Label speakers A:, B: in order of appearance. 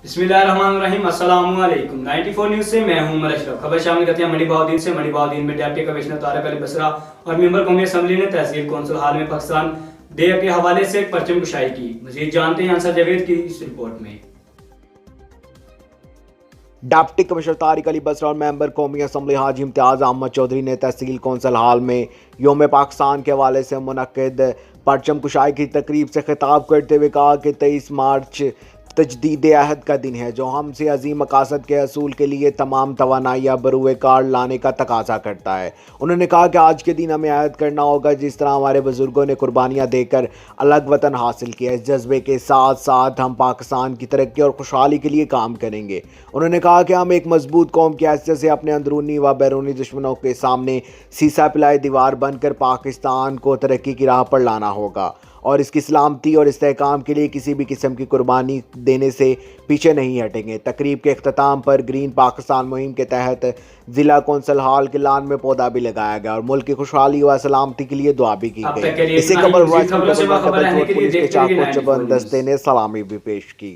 A: बिस्मिल्लाहिर्रहमानिर्रहीम। अस्सलाम वालेकुम। 94 न्यूज़ से मैं हूं उमर अशरफ। खबर शामिल करते हैं मनी बहाउद्दीन से। मनी बहाउद्दीन में डिप्टी कमिश्नर तारिक अली बसरा और मेंबर कौमी असम्बली ने तहसील कौंसिल हाल में पाकिस्तान डे के हवाले से एक परचम कुशाई की। मजीद जानते हैं अंसर जावेद की इस रिपोर्ट में।
B: डिप्टी कमिश्नर तारिक अली बसरा और मेंबर कौमी असम्बली हाजी इम्तियाज़ अहमद चौधरी ने तहसील कौंसिल हाल में योम पाकिस्तान के हवाले से मुनक्किद परचम कुशाई की तकरीब से खिताब करते हुए कहा कि 23 मार्च तजदीद अहद का दिन है, जो हमसे अजीम मकासद के असूल के लिए तमाम तवानाइयाँ बरूए कार लाने का तकाजा करता है। उन्होंने कहा कि आज के दिन हमें अहद करना होगा जिस तरह हमारे बुजुर्गों ने कुर्बानियाँ देकर अलग वतन हासिल किया। इस जज्बे के साथ साथ हम पाकिस्तान की तरक्की और खुशहाली के लिए काम करेंगे। उन्होंने कहा कि हम एक मजबूत कौम की हैसियत से अपने अंदरूनी व बैरूनी दुश्मनों के सामने सीसा पिलाई दीवार बनकर पाकिस्तान को तरक्की की राह पर लाना होगा और इसकी सलामती और इस्तेहकाम के लिए किसी भी किस्म की कुर्बानी देने से पीछे नहीं हटेंगे। तकरीब के अख्ताम पर ग्रीन पाकिस्तान मुहिम के तहत ज़िला कौंसिल हाल के लान में पौधा भी लगाया गया और मुल्क की खुशहाली व सलामती के लिए दुआ भी की गई। इससे कबल पुलिस के चाकू चबंद दस्ते ने सलामी भी पेश की।